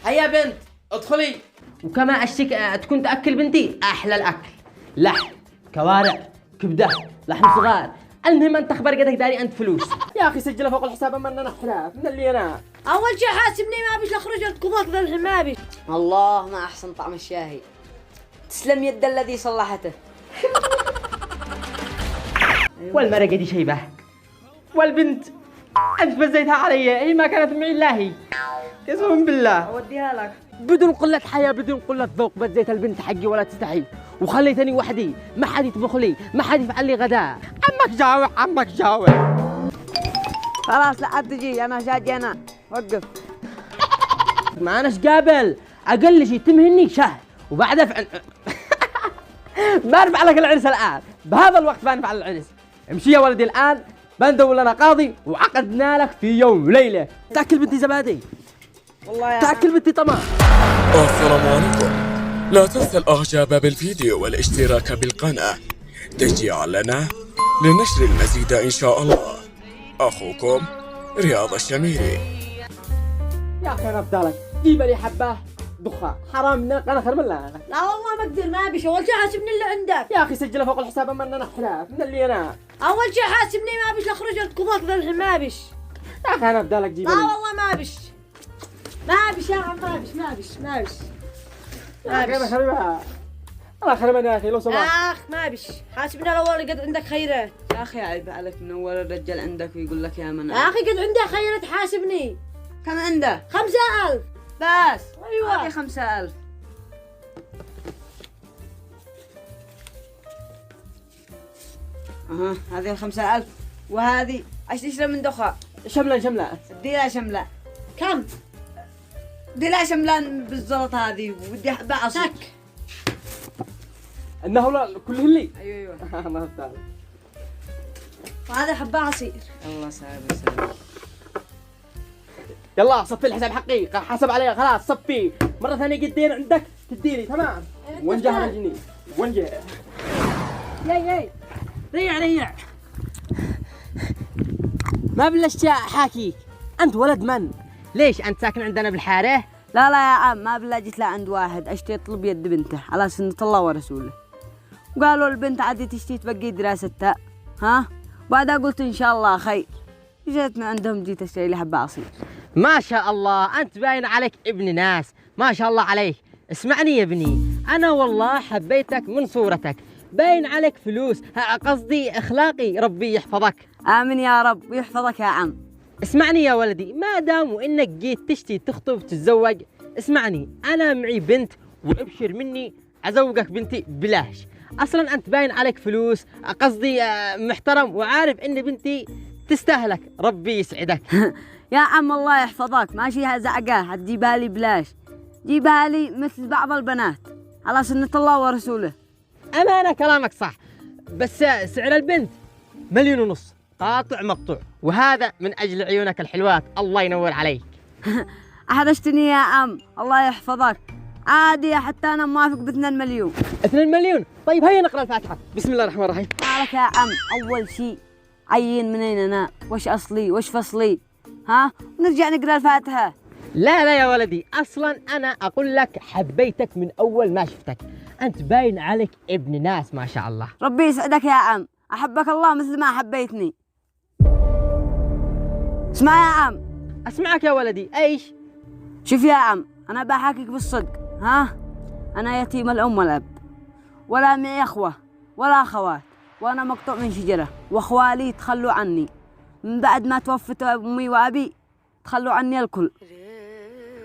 هيا بنت ادخلي. وكما اشتك تكون تاكل بنتي احلى الاكل، لحم، كوارع، كبده، لحم صغار. المهم انت اخبار قدك داري انت فلوس. يا اخي سجلها فوق الحساب اما اننا حلاف من اللي انا. اول شيء حاسبني ما بيش اخرج الكومات ذا الحين ما بيش. الله ما احسن طعم الشاهي. تسلم يد الذي صلحته. والمرقه دي شيبه، والبنت انت بزيتها علي، هي ما كانت معي الله قسما بالله. اوديها لك بدون قلة حياة بدون قلة ذوق بزيت البنت حقي ولا تستحي، وخليتني وحدي، ما حد يطبخ لي، ما حد يفعل لي غداء. عمك جاوع عمك جاوع. خلاص لا تجي انا جاي انا وقف. ما اناش قابل، اقل شيء تمهني شهر وبعدها برفع لك العرس الان، بهذا الوقت بنفع العرس. امشي يا ولدي الان، بندور لنا قاضي وعقدنا لك في يوم وليله. تاكل بنتي زبادي والله يا تاكل بنتي طماط. السلام عليكم. لا تنسى الاعجاب بالفيديو والاشتراك بالقناة تشجيعا لنا لنشر المزيد ان شاء الله. اخوكم رياض الشميري. يا اخي انا بدالك جيب لي حبه دخان حرام منك انا خرب الله. لا والله ما اقدر ما بيش. اول شيء حاسبني اللي عندك. يا اخي سجلها فوق الحساب اما اننا حلاف من اللي انا. اول شيء حاسبني ما بيش اخرج الكومات ذا الحين ما بيش. يا اخي انا بدالك جيب لا لي. والله ما بيش ما بيش يا عم ما بيش ما بيش ما بيش ما بيش. انا خربها انا خربها يا اخي لو سمحت. اخ ما بيش حاسبني الاول قد عندك خيرات. يا اخي عيب عليك من اول الرجال عندك ويقول لك يا من. يا اخي قد عنده خيرات حاسبني. كم عنده؟ 5000 بس ايوه هذه 5000. اها هذه 5000 وهذه ايش تشرب من دخة؟ شملة ادي لها شملة. كم؟ ادي لها شملان بالزلط هذه ودي حبة عصير. سك انه لا كله لي. ايوه ما بدالك. وهذا حبة عصير. الله سلام. يلا صفي الحساب حقي حسب علي خلاص صفي مرة ثانية قدين عندك تديني تمام. وين جاه الجنيه وين جاه؟ ياي ريع ما بلشت حاكيك. انت ولد من؟ ليش انت ساكن عندنا بالحارة؟ لا يا عم ما بالله جيت لعند واحد اشتي يطلب يد بنته على سنة الله ورسوله، وقالوا البنت عادي تشتي تبقي دراستها ها، بعدها قلت ان شاء الله خير، جيت من عندهم جيت اشتري لي حبة عصير. ما شاء الله انت باين عليك ابن ناس ما شاء الله عليك. اسمعني يا ابني انا والله حبيتك من صورتك، باين عليك فلوس قصدي اخلاقي ربي يحفظك. امين يا رب ويحفظك يا عم. اسمعني يا ولدي ما دام وانك جيت تشتي تخطب تتزوج، اسمعني انا معي بنت وابشر مني ازوجك بنتي بلاش. اصلا انت باين عليك فلوس قصدي محترم وعارف ان بنتي تستاهلك ربي يسعدك. يا عم الله يحفظك ماشي زعقاه هتجيبها لي بلاش، جيبها لي مثل بعض البنات على سنة الله ورسوله. امانه كلامك صح، بس سعر البنت 1.5 مليون قاطع مقطوع، وهذا من اجل عيونك الحلوات الله ينور عليك. احدشتني يا عم الله يحفظك، عادي حتى انا موافق ب2 مليون. 2 مليون طيب هيا نقرا الفاتحه. بسم الله الرحمن الرحيم. عليك يا عم اول شيء عين منين انا وش اصلي وش فصلي ها، ونرجع نقرا الفاتحه. لا يا ولدي اصلا انا اقول لك حبيتك من اول ما شفتك، انت باين عليك ابن ناس ما شاء الله. ربي يسعدك يا عم، احبك الله مثل ما حبيتني. اسمع يا عم. اسمعك يا ولدي ايش؟ شوف يا عم انا بحاكيك بالصدق ها، انا يتيم الام والاب، ولا معي اخوه ولا اخوات، وانا مقطوع من شجره، واخوالي تخلوا عني من بعد ما توفت امي وابي، تخلوا عني الكل.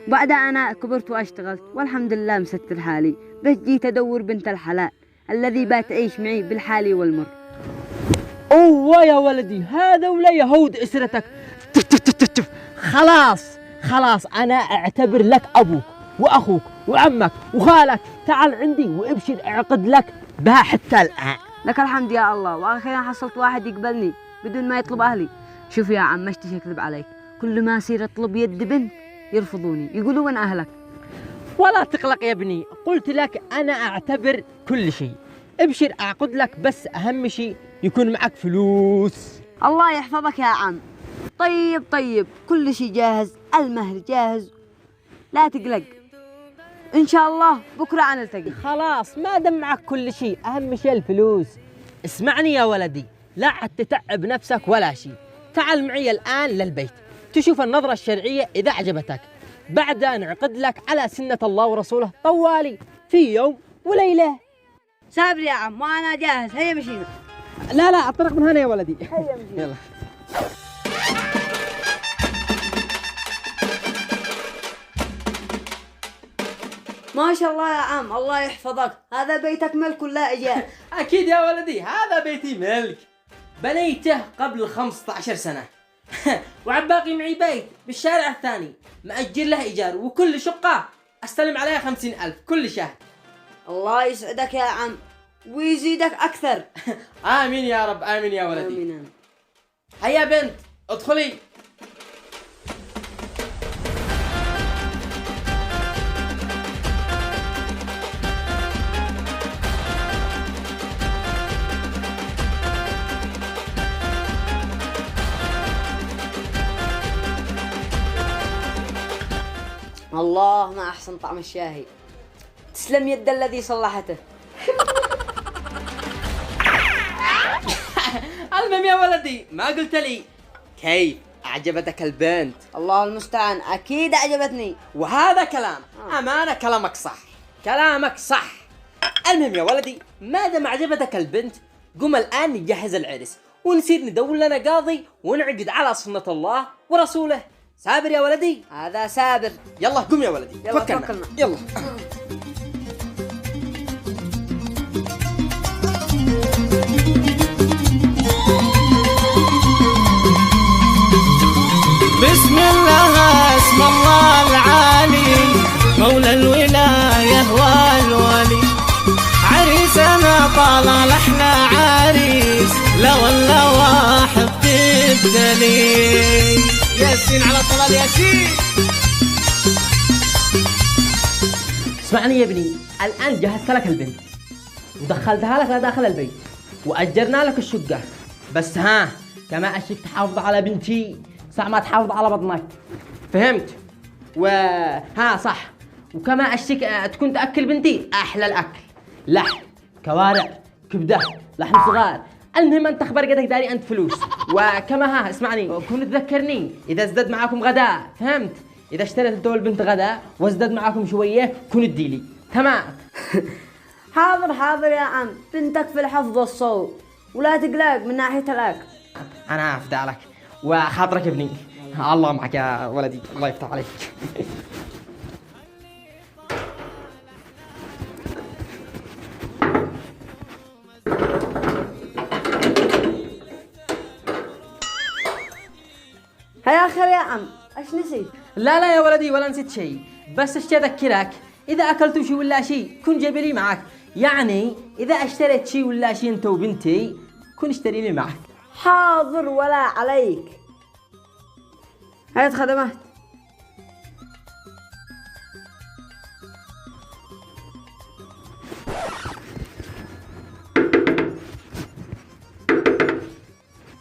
بعدها انا كبرت واشتغلت والحمد لله مستر حالي، بس جيت ادور بنت الحلال الذي بتعيش معي بالحالي والمر. اوه يا ولدي هذا ولا يهود اسرتك. خلاص انا اعتبر لك ابوك واخوك وعمك وخالك، تعال عندي وابشر اعقد لك بها حتى الان. لك الحمد يا الله، واخيرا حصلت واحد يقبلني بدون ما يطلب اهلي. شوف يا عم مش اكذب عليك، كل ما اصير اطلب يد بنت يرفضوني يقولوا وين اهلك. ولا تقلق يا ابني، قلت لك انا اعتبر كل شيء، ابشر اعقد لك، بس اهم شيء يكون معك فلوس. الله يحفظك يا عم. طيب كل شيء جاهز، المهر جاهز، لا تقلق، إن شاء الله بكرة نلتقي. خلاص ما دام معك كل شيء، أهم شيء الفلوس. اسمعني يا ولدي، لا عاد تتعب نفسك ولا شيء. تعال معي الآن للبيت تشوف النظرة الشرعية إذا عجبتك، بعدها نعقد لك على سنة الله ورسوله طوالي في يوم وليلة. سابر يا عم وأنا جاهز، هيا مشينا. لا الطريق من هنا يا ولدي. يلا. ما شاء الله يا عم، الله يحفظك، هذا بيتك ملك ولا إيجار؟ أكيد يا ولدي، هذا بيتي ملك، بنيته قبل 15 سنة. وعباقي معي بيت بالشارع الثاني مأجر له إيجار، وكل شقة أستلم عليها 50,000 كل شهر. الله يسعدك يا عم ويزيدك أكثر. آمين يا رب، آمين يا ولدي. آمين. هيا بنت ادخلي. الله ما أحسن طعم الشاهي، تسلم يد الذي صلحته. المهم يا ولدي، ما قلت لي كيف أعجبتك البنت؟ الله المستعان، أكيد أعجبتني. وهذا كلام أمانة، كلامك صح، كلامك صح. المهم يا ولدي، ما دام أعجبتك البنت قم الآن نجهز العرس ونصير ندور لنا قاضي ونعقد على سنة الله ورسوله. سابر يا ولدي؟ هذا سابر. يلا قم يا ولدي، يلا فكرنا. توكلنا. يلا. بسم الله اسم الله العالي، مولى الولاية والولي، عريسنا طلال احنا عريس، لا والله واحد تبتلي. ياسين على طلال ياسين. اسمعني يا ابني، الآن جهزت لك البنت ودخلتها لك لداخل البيت وأجرنا لك الشقة، بس ها كما أشيك تحافظ على بنتي، صح ما تحافظ على بطنك، فهمت؟ ها صح، وكما أشيك تكون تأكل بنتي أحلى الأكل، لحم، كوارع، كبدة، لحم صغار. المهم أنت أخبار قدك داري أنت فلوس. وكما ها اسمعني، كونوا تذكرني إذا ازداد معاكم غداء، فهمت؟ إذا اشتريت انت والبنت غداء وازداد معاكم شوية كون اديلي، تمام؟ حاضر حاضر يا عم، بنتك في الحفظ والصوت، ولا تقلق من ناحية الأكل. أنا أفدى لك وخاطرك ابني. الله معك يا ولدي، الله يفتح عليك. هيا خير يا عم، ايش نسيت؟ لا يا ولدي ولا نسيت شيء، بس اشتي أذكرك إذا أكلتوا شيء ولا شيء كن جيب لي معك، يعني إذا اشتريت شيء ولا شيء أنت وبنتي كن اشتري لي معك. حاضر ولا عليك. هات خدمات.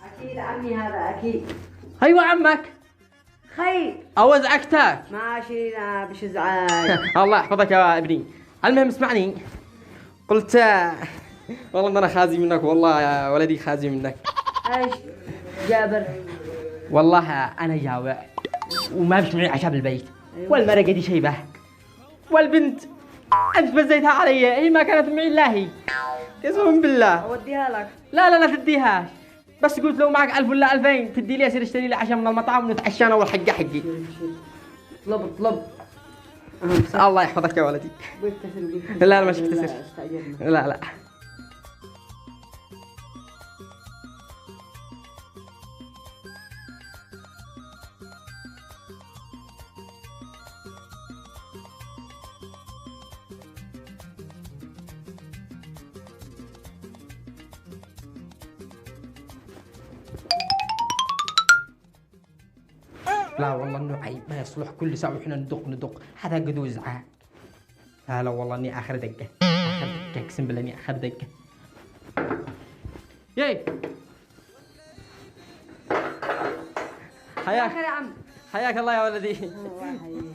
أكيد عمي هذا أكيد. أيوة عمك. خير. أو أزعجتك؟ ماشي لا بش ازعاج. الله يحفظك يا ابني. المهم اسمعني، قلت والله أنا خازي منك، والله يا ولدي خازي منك. ايش جابر؟ والله أنا جاوع وما بيش معي عشاء بالبيت، والمرقة دي شيبة، والبنت أنت فزيتها علي، هي ما كانت معي إلا هي، قسما بالله. اوديها لك. لا تديهاش، بس قلت لو معك 1000 ولا 2000 تدي لي أصير اشتري لي عشاء من المطعم ونتعشى أنا والحقة حقي. اطلب. الله يحفظك يا ولدي. لا مش بكتسر. لا. لا والله انه عيب، ما يصلح كل ساعة وإحنا ندق، هذا قدو إزعاج. لا والله اني آخر دقة، اقسم بالله اني آخر دقة. ياي حياك يا عم. حياك الله يا ولدي.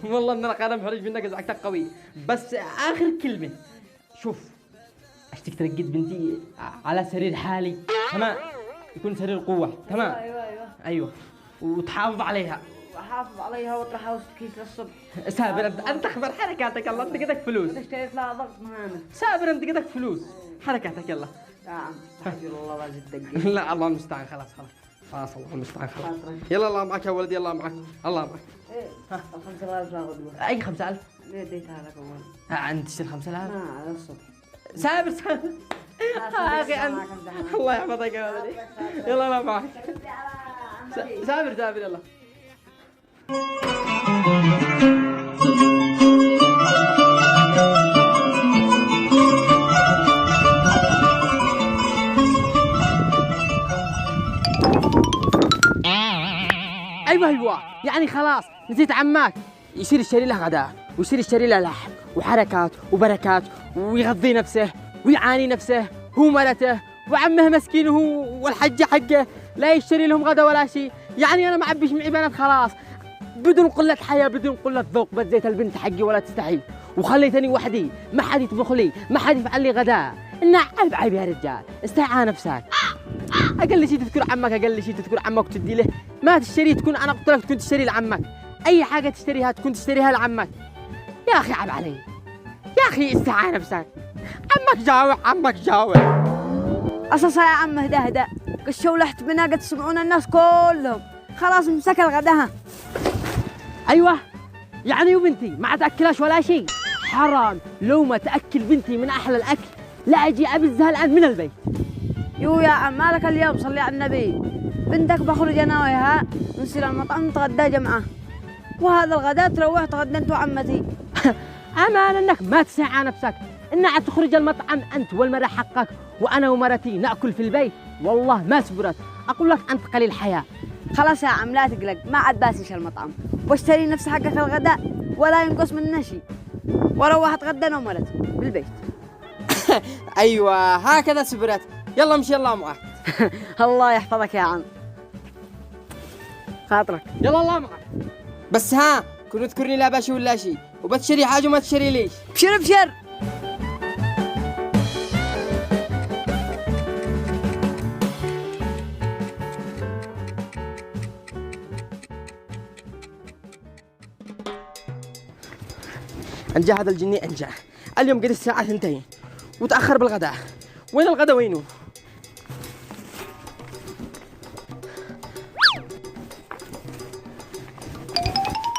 والله ان انا محرج منك، ازعجتك قوي. بس اخر كلمه، شوف اشتك ترقد بنتي على سرير حالي، تمام؟ يكون سرير قوه، تمام؟ ايوه وتحافظ عليها. احافظ عليها واطرحها وسكيت للصبح. سابر انت اخبر حركاتك، يلا انت قدك فلوس. اشتريت لها ضغط معانا. سابر انت قدك فلوس، حركاتك يلا. يا عم استحجر الله لازم تدقق. لا الله المستعان، خلاص الله المستعان خلاص. يلا الله معك يا ولدي، الله معك الله معك. ايه ال 5000 لا غدوه. اي 5000؟ ليه اديتها لك اول؟ انت تشتري 5000؟ على الصبح. سابر يا اخي الله يحفظك يا ولدي. يلا الله معك. سابر يلا. ايوه يعني خلاص نسيت عماك، يصير يشتري له غداء ويصير يشتري له لحم وحركات وبركات، ويغذي نفسه ويعاني نفسه هو مرته وعمه مسكين هو والحجه حقه لا يشتري لهم غدا ولا شيء. يعني انا ما عبيش معي بنات خلاص، بدون قله حياه بدون قله ذوق، بزيت البنت حقي ولا تستحي وخليتني وحدي، ما حد يطبخ لي، ما حد يفعل لي غداء. إنه عيب يا رجال، استحي على نفسك. اقل شيء تذكر عمك، اقل شيء تذكر عمك وتدي له، ما تشتري تكون انا قلت لك تكون تشتري لعمك، اي حاجه تشتريها تكون تشتريها لعمك. يا اخي عيب علي، يا اخي استحي على نفسك. عمك جاوع قصص يا عم، اهدى قشوا لحت بناقة تسمعون الناس كلهم، خلاص مسك الغداها. ايوه يعني وبنتي ما تاكلهاش ولا شيء؟ حرام لو ما تاكل بنتي من احلى الاكل لا اجي ابزها الان من البيت. يو يا عم مالك اليوم، صلي على النبي. بنتك بخرج انا وياها نصير المطعم نتغدى جمعه، وهذا الغداء تروح تغدى انت وعمتي. امان انك ما تسعى على نفسك، انها تخرج المطعم انت والمرأة حقك وانا ومرتي ناكل في البيت. والله ما صبرت، اقول لك انت قليل حياه. خلاص يا عم لا تقلق، ما عاد باسش المطعم، واشتري نفس حقك الغداء ولا ينقص منه شيء، واروح اتغدى انا ومرتي بالبيت. ايوه هكذا صبرت. يلا امشي الله معك. الله يحفظك يا عم، خاطرك. يلا الله معك. بس ها كن تذكرني لا باشي ولا شيء، وبتشتري حاجه وما تشتري ليش. بشر. انجح هذا الجني انجح. اليوم قد الساعة 2 وتأخر بالغداء. وين الغداء وينه؟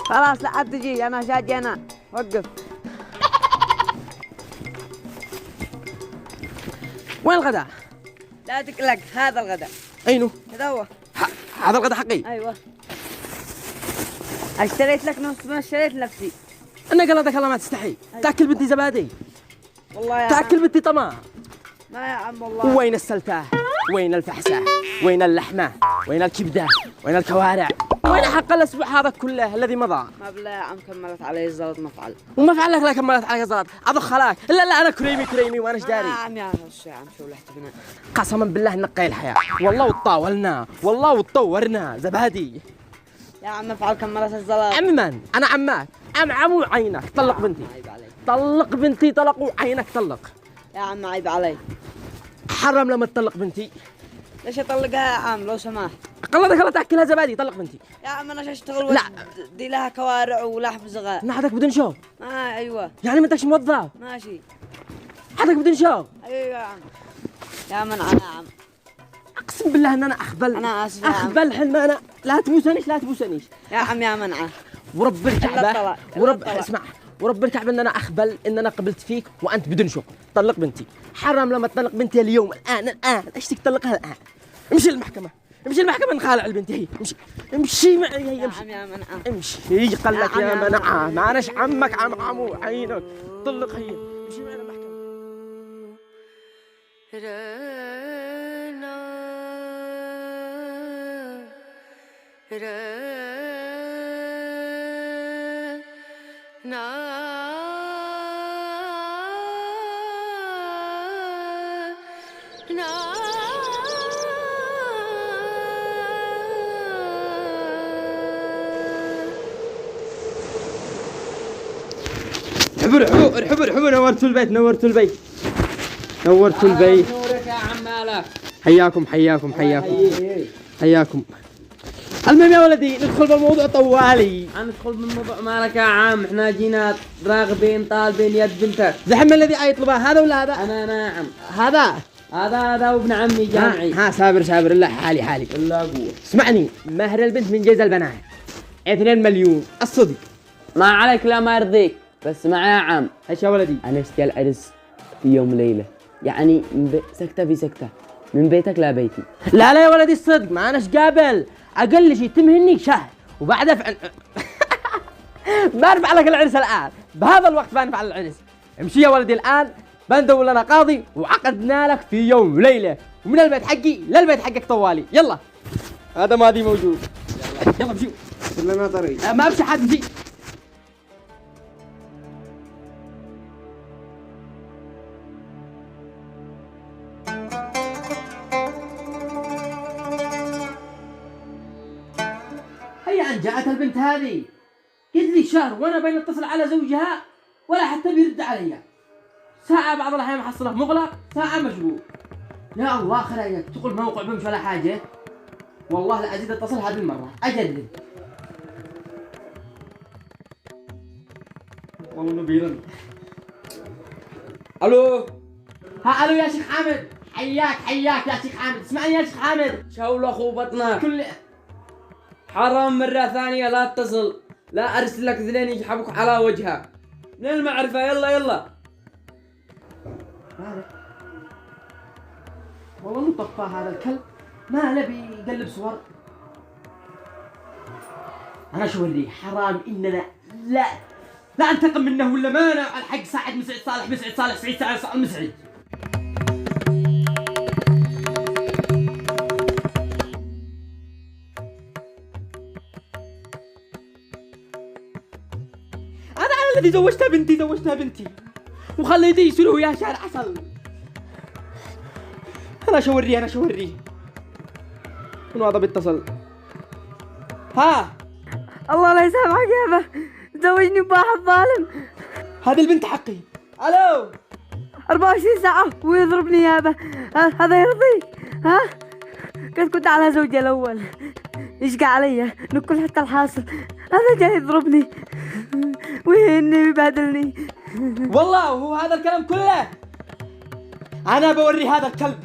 خلاص لا عاد تجي، انا جاي انا، وقف. وين الغداء؟ لا تقلق، هذا الغداء. اينه؟ هذا هو. هذا الغداء حقي؟ ايوه. اشتريت لك نص ما اشتريت لنفسي. انا قلدك الله ما تستحي، تاكل بنتي زبادي، والله يا تاكل بنتي طماع. ما يا عم والله. وين السلتاه؟ وين الفحسة؟ وين اللحمة؟ وين الكبدة؟ وين الكوارع؟ وين حق الاسبوع هذا كله الذي مضى؟ ما بالله يا عم كملت علي الزلط مفعل. وما فعل لك لا كملت عليك الزلط، اضخ لك. لا انا كريمي وانا ايش داري؟ يا عم يا عم شو لحت بنا. قسما بالله نقي الحياة، والله وتطاولنا، والله وتطورنا زبادي. يا عم افعل كملت الزلط. عم من؟ انا عمك، عمو عينك، طلق بنتي. عيب علي. طلق بنتي، طلق عينك طلق. يا عم عيب علي. حرام لما تطلق بنتي. ليش اطلقها يا عم لو سمحت؟ قلدك الله تاكلها زبادي، طلق بنتي. يا عم انا اشتغل لا. دي لها كوارع ولحم صغار. نحدك بدون شغل. ايوه يعني ما انتش موظف. ماشي. حدك بدون شغل. ايوه يا عم. يا منع يا عم. اقسم بالله ان انا اخبل. انا اسف يا عم. اخبل حلم انا. لا تبوسنيش. يا عم يا منعه. ورب الكعبه. الطلاق. ورب اسمع، ورب الكعبه ان انا اخبل ان انا قبلت فيك وانت بدون شغل. طلق بنتي. حرام لما تطلق بنتي اليوم الان ايش تطلقها الان؟ امشي المحكمة نخالع البنت هي. امشي معي هي. يا عم يا منعه. امشي قال لك يا منعه، ما اناش عمك، عمو عينك. طلق هي. امشي معي المحكمة. ارحبوا نورتوا البيت نورتوا البيت. نورك يا عمالك. حياكم. المهم يا ولدي ندخل بالموضوع طوالي. ندخل بالموضوع مالك يا عم، احنا جينا راغبين طالبين يد بنتك. زحم الذي يطلبها هذا ولا هذا؟ انا نعم. هذا وابن عمي جامعي. ها سابر الا حالي لا قوة. اسمعني، مهر البنت من جيز البنات 2 مليون الصدق. ما عليك لا ما يرضيك، بس معي يا عم. ايش يا ولدي؟ انا اشتري العرس في يوم ليلة، يعني سكتة في سكتة، من بيتك لا بيتي. لا يا ولدي الصدق ما اناش قابل، اقل شيء تمهني شهر وبعدها بنفع لك العرس الان، بهذا الوقت بنفع العرس. امشي يا ولدي الان، بندور لنا قاضي وعقدنا لك في يوم وليله، ومن البيت حقي للبيت حقك طوالي. يلا هذا ماضي موجود. يلا امشي. سلمنا طريق. ما امشي حد امشي. هيا أن جاءت البنت هذه، قلت لي شهر وانا بين اتصل على زوجها ولا حتى بيرد علي. ساعة بعض الأحيان محصله مغلق، ساعة مشغول. يا الله خليك تقول موقع بمش ولا حاجة. والله لا أزيد اتصل هذه المرة أجدد. والله إنه بيرن. الو. الو يا شيخ حامد، حياك يا شيخ حامد. اسمعني يا شيخ حامد، شاول اخو بطنك. كل حرام مرة ثانية لا تتصل، لا ارسل لك ذلين يجحبك على وجهك. من المعرفة يلا. مالك؟ والله انه طفى هذا الكلب، ما نبي يقلب صور. انا شو اوريه حرام اننا لا انتقم منه ولا ما انا الحق سعد مسعد صالح سعيد سعد مسعد. انا الذي زوجتها بنتي وخليته يسلوه يا شارع عسل. انا شو اوريه من هذا بيتصل. ها الله لا يسامحك يابا، زوجني بواحد ظالم. هذه البنت حقي. الو 24 ساعة ويضربني يابا، هذا يرضيك؟ ها؟ كنت على زوجي الأول، يشقى علي نكل حتى الحاصل، هذا جاي يضربني ويهني ويبهدلني. والله وهو هذا الكلام كله. انا بوري هذا الكلب.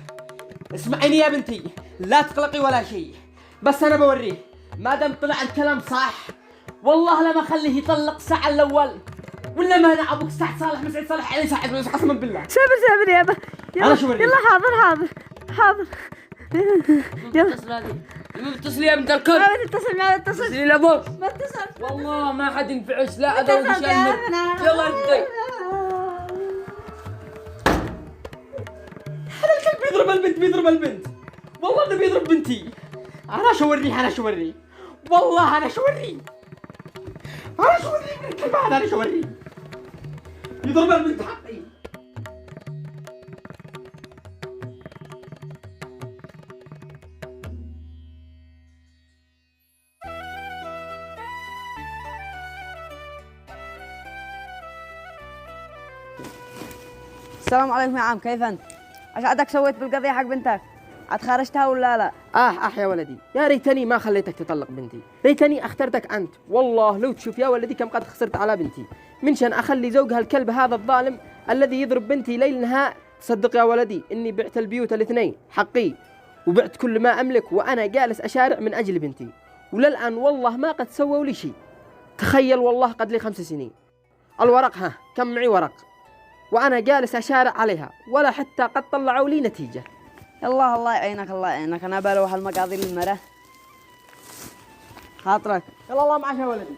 اسمعيني يا بنتي، لا تقلقي ولا شيء، بس انا بوريه. ما دام طلع الكلام صح والله لما اخليه يطلق الساعة الاول، ولا ما انا ابوك سعد صالح مسعد صالح علي سعد قسما بالله. سابر يابا. يلا حاضر. يلا اتصل يا بنت الكلب. ما تتصل اتصلي لابوك. ما اتصل والله ما حد ينفعش، لا ادور شيء. يلا انت. هذا الكلب بيضرب البنت والله انه بيضرب بنتي. انا شو اوريه والله انا شو اوريه من الكلب هذا. انا شو اوريه يضرب البنت حقي. السلام عليكم يا عم، كيف انت؟ ايش عادك سويت بالقضية حق بنتك؟ عاد خارجتها ولا لا؟ يا ولدي، يا ريتني ما خليتك تطلق بنتي، ريتني اخترتك انت. والله لو تشوف يا ولدي كم قد خسرت على بنتي منشان اخلي زوجها الكلب هذا الظالم الذي يضرب بنتي ليل نهار. تصدق يا ولدي اني بعت البيوت الاثنين حقي وبعت كل ما املك وانا جالس اشارع من اجل بنتي، وللان والله ما قد سووا لي شيء. تخيل والله قد لي 5 سنين الورق كم معي ورق وانا جالس اشارع عليها ولا حتى قد طلعوا لي نتيجة. الله يعينك انا بروح المقاضي للمرة. خاطرك. يلا الله معك يا ولدي.